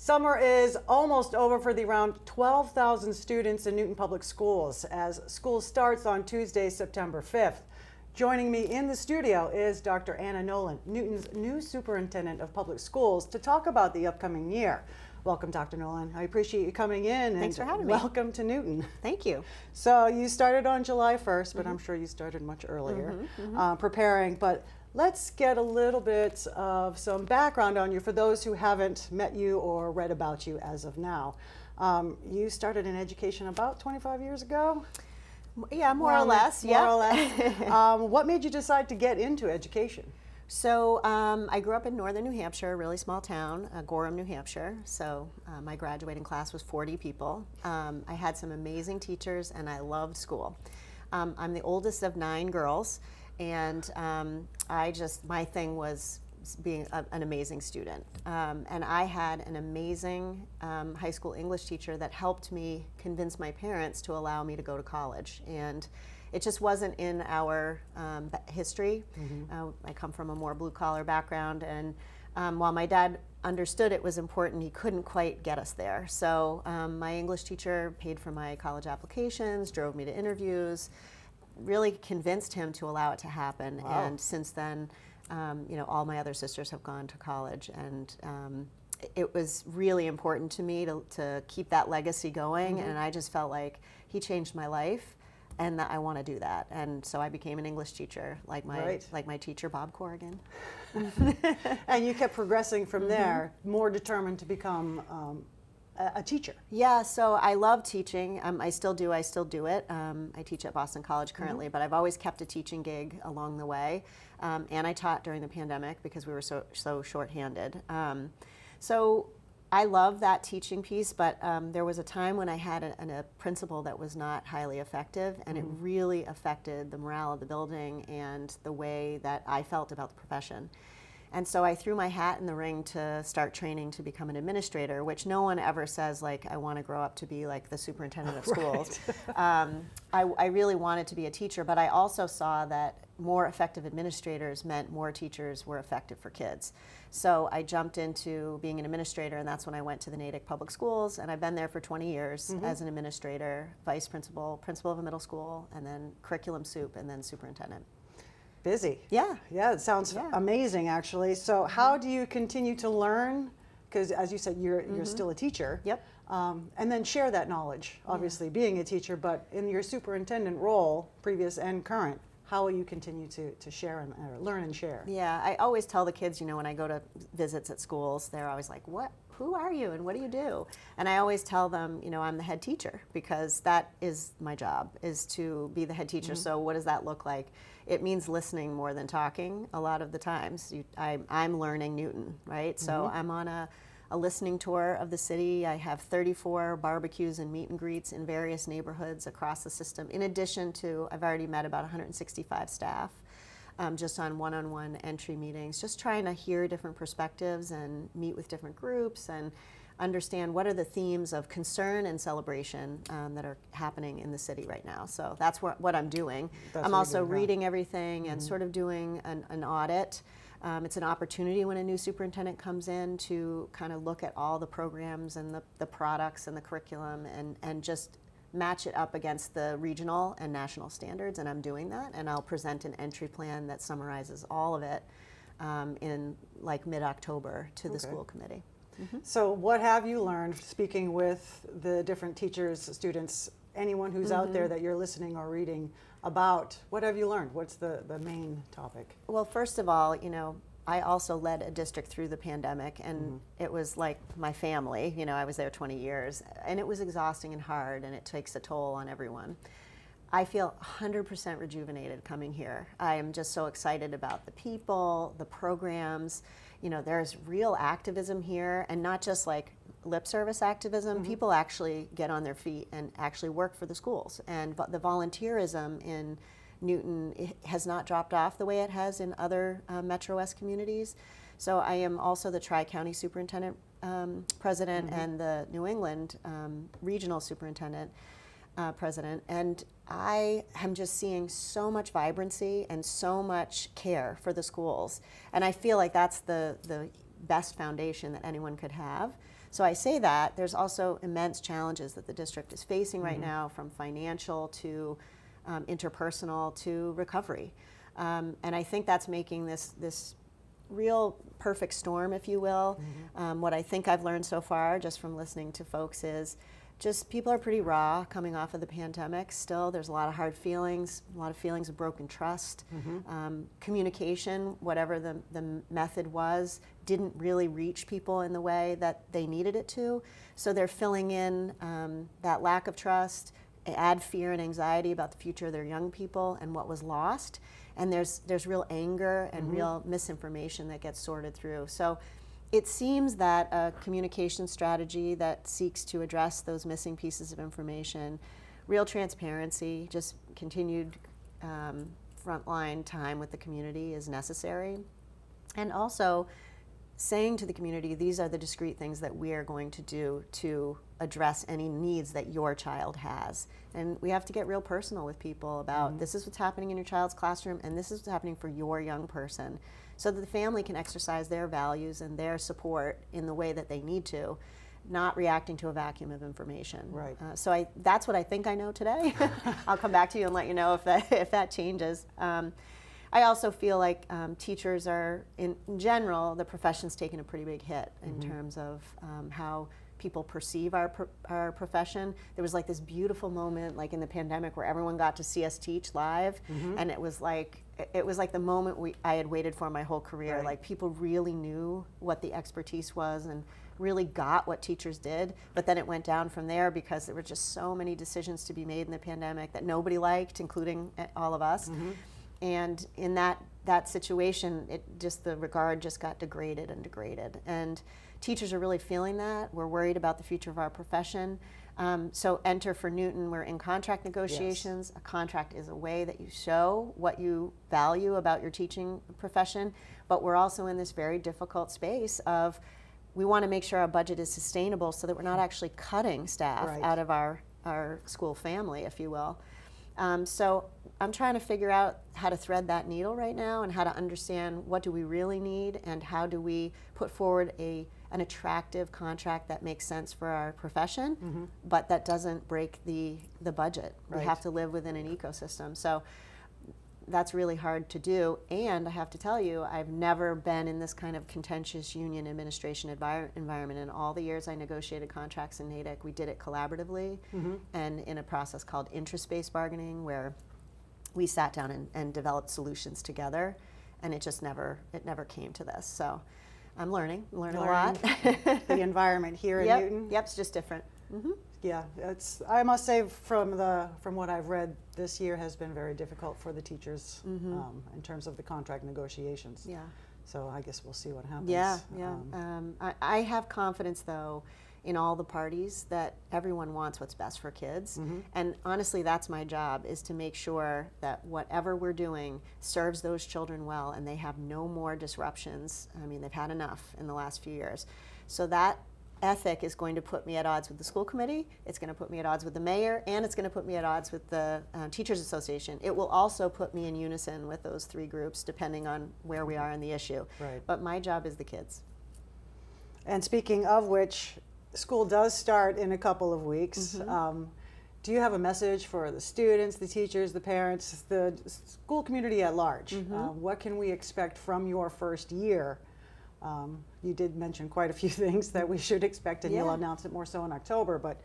Summer is almost over for the around 12,000 students in Newton Public Schools as school starts on Tuesday, September 5th. Joining me in the studio is Dr. Nolan, Newton's new Superintendent of Public Schools, to talk about the upcoming year. Welcome, Dr. Nolan. I appreciate you coming in. Thanks for having me. Welcome to Newton. Thank you. So you started on July 1st, but I'm sure you started much earlier preparing. But let's get a little bit of some background on you for those who haven't met you or read about you as of now. You started in education about 25 years ago? Yeah, more or less. More or less. What made you decide to get into education? So I grew up in northern New Hampshire, a really small town, Gorham, New Hampshire. So my graduating class was 40 people. I had some amazing teachers and I loved school. I'm the oldest of 9 girls, and my thing was being an amazing student. And I had an amazing high school English teacher that helped me convince my parents to allow me to go to college. And it just wasn't in our history. I come from a more blue-collar background, and while my dad understood it was important, he couldn't quite get us there. So my English teacher paid for my college applications, drove me to interviews, really convinced him to allow it to happen. Wow. And since then, all my other sisters have gone to college, and it was really important to me to keep that legacy going, and I just felt like he changed my life, and that I want to do that. And so I became an English teacher, like my teacher, Bob Corrigan. And you kept progressing from there, more determined to become a teacher. Yeah, so I love teaching. I still do it. I teach at Boston College currently, but I've always kept a teaching gig along the way. And I taught during the pandemic because we were so shorthanded. So I love that teaching piece, but there was a time when I had a principal that was not highly effective, and it really affected the morale of the building and the way that I felt about the profession. And so I threw my hat in the ring to start training to become an administrator, which no one ever says, like, I want to grow up to be like the superintendent of schools. I really wanted to be a teacher, but I also saw that more effective administrators meant more teachers were effective for kids. So I jumped into being an administrator, and that's when I went to the Natick Public Schools, and I've been there for 20 years as an administrator, vice principal, principal of a middle school, and then curriculum soup, and then superintendent. Busy. Yeah. Yeah, it sounds amazing, actually. So how do you continue to learn? Because as you said, you're still a teacher. Yep. And then share that knowledge, obviously being a teacher, but in your superintendent role, previous and current, how will you continue to share and learn and share? Yeah, I always tell the kids, when I go to visits at schools, they're always like, who are you and what do you do? And I always tell them, I'm the head teacher, because that is my job, is to be the head teacher. So what does that look like? It means listening more than talking a lot of the times. I'm learning Newton, right? So I'm on a listening tour of the city. I have 34 barbecues and meet and greets in various neighborhoods across the system. In addition to, I've already met about 165 staff just on one-on-one entry meetings, just trying to hear different perspectives and meet with different groups and understand what are the themes of concern and celebration that are happening in the city right now. So that's what I'm doing. I'm also reading everything and sort of doing an audit. It's an opportunity when a new superintendent comes in to kind of look at all the programs and the products and the curriculum and just match it up against the regional and national standards, and I'm doing that, and I'll present an entry plan that summarizes all of it in like mid-October to the school committee. So what have you learned speaking with the different teachers, students, anyone who's out there that you're listening or reading about? What have you learned? What's the main topic? Well, first of all, I also led a district through the pandemic, and it was like my family. I was there 20 years, and it was exhausting and hard, and it takes a toll on everyone. I feel 100% rejuvenated coming here. I am just so excited about the people, the programs. There's real activism here, and not just like lip service activism. People actually get on their feet and actually work for the schools. And the volunteerism in Newton has not dropped off the way it has in other Metro West communities. So I am also the Tri-County Superintendent President and the New England Regional Superintendent President. And I am just seeing so much vibrancy and so much care for the schools. And I feel like that's the best foundation that anyone could have. So I say that there's also immense challenges that the district is facing right now, from financial to interpersonal to recovery. And I think that's making this real perfect storm, if you will. What I think I've learned so far just from listening to folks is just people are pretty raw coming off of the pandemic still. There's a lot of hard feelings, a lot of feelings of broken trust. Communication, whatever the method was, didn't really reach people in the way that they needed it to. So they're filling in that lack of trust, add fear and anxiety about the future of their young people and what was lost. And there's real anger and real misinformation that gets sorted through. So it seems that a communication strategy that seeks to address those missing pieces of information, real transparency, just continued frontline time with the community is necessary. And also saying to the community, these are the discrete things that we are going to do to address any needs that your child has. And we have to get real personal with people about this is what's happening in your child's classroom and this is what's happening for your young person, so that the family can exercise their values and their support in the way that they need to, not reacting to a vacuum of information. Right. So that's what I think I know today. I'll come back to you and let you know if that changes. I also feel like teachers are, in general, the profession's taken a pretty big hit in terms of how people perceive our profession. There was like this beautiful moment, like in the pandemic, where everyone got to see us teach live, and it was like the moment I had waited for my whole career. Right. Like people really knew what the expertise was and really got what teachers did, but then it went down from there because there were just so many decisions to be made in the pandemic that nobody liked, including all of us. And in that situation, the regard just got degraded and degraded. And teachers are really feeling that. We're worried about the future of our profession. So enter for Newton, we're in contract negotiations. Yes. A contract is a way that you show what you value about your teaching profession, but we're also in this very difficult space of we want to make sure our budget is sustainable so that we're not actually cutting staff out of our school family, if you will. So I'm trying to figure out how to thread that needle right now and how to understand what do we really need and how do we put forward an attractive contract that makes sense for our profession, but that doesn't break the budget. Right. We have to live within an ecosystem. So that's really hard to do. And I have to tell you, I've never been in this kind of contentious union administration environment. In all the years I negotiated contracts in Natick, we did it collaboratively and in a process called interest-based bargaining, where we sat down and developed solutions together, and it never came to this. So I'm learning a lot. The environment here in Newton. Yep, it's just different. Yeah, I must say from what I've read, this year has been very difficult for the teachers in terms of the contract negotiations. Yeah. So I guess we'll see what happens. Yeah. I have confidence, though, in all the parties that everyone wants what's best for kids. And honestly, that's my job, is to make sure that whatever we're doing serves those children well and they have no more disruptions. I mean, they've had enough in the last few years. So that ethic is going to put me at odds with the school committee, it's going to put me at odds with the mayor, and it's going to put me at odds with the Teachers Association. It will also put me in unison with those three groups, depending on where we are in the issue. Right. But my job is the kids. And speaking of which, school does start in a couple of weeks. Do you have a message for the students, the teachers, the parents, the school community at large? What can we expect from your first year? You did mention quite a few things that we should expect, and you'll announce it more so in October. But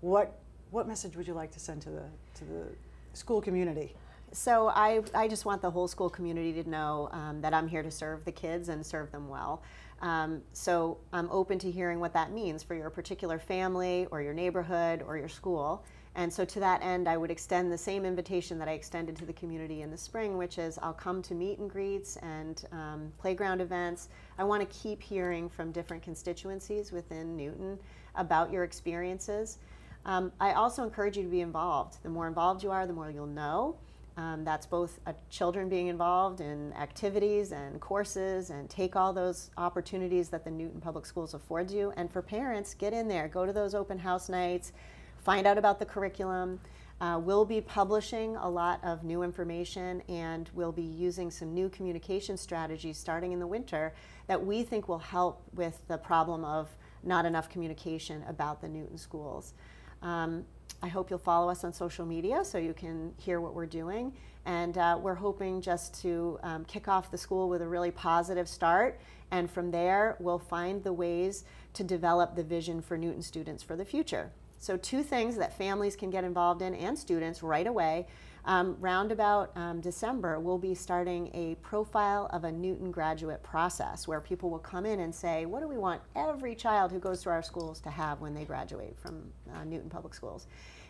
what message would you like to send to the school community? So I just want the whole school community to know that I'm here to serve the kids and serve them well. So I'm open to hearing what that means for your particular family or your neighborhood or your school. And so to that end, I would extend the same invitation that I extended to the community in the spring, which is I'll come to meet and greets and playground events. I want to keep hearing from different constituencies within Newton about your experiences. I also encourage you to be involved. The more involved you are, the more you'll know. That's both children being involved in activities and courses and take all those opportunities that the Newton Public Schools affords you. And for parents, get in there, go to those open house nights, find out about the curriculum. We'll be publishing a lot of new information, and we'll be using some new communication strategies starting in the winter that we think will help with the problem of not enough communication about the Newton schools. I hope you'll follow us on social media so you can hear what we're doing. And we're hoping just to kick off the school with a really positive start. And from there, we'll find the ways to develop the vision for Newton students for the future. So 2 things that families can get involved in and students right away. Round about December, we'll be starting a profile of a Newton graduate process where people will come in and say, what do we want every child who goes through our schools to have when they graduate from Newton Public Schools?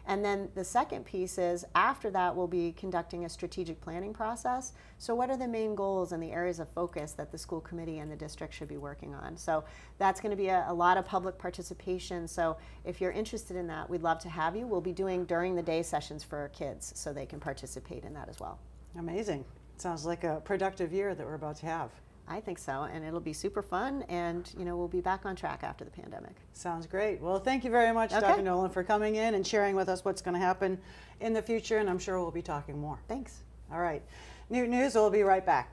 And then the second piece is, after that, we'll be conducting a strategic planning process. So what are the main goals and the areas of focus that the school committee and the district should be working on? So that's going to be a lot of public participation. So if you're interested in that, we'd love to have you. We'll be doing during the day sessions for our kids so they can participate in that as well. Amazing. Sounds like a productive year that we're about to have. I think so, and it'll be super fun, and we'll be back on track after the pandemic. Sounds great. Well, thank you very much, Okay. Dr. Nolan, for coming in and sharing with us what's going to happen in the future, and I'm sure we'll be talking more. Thanks. All right. Newton News will be right back.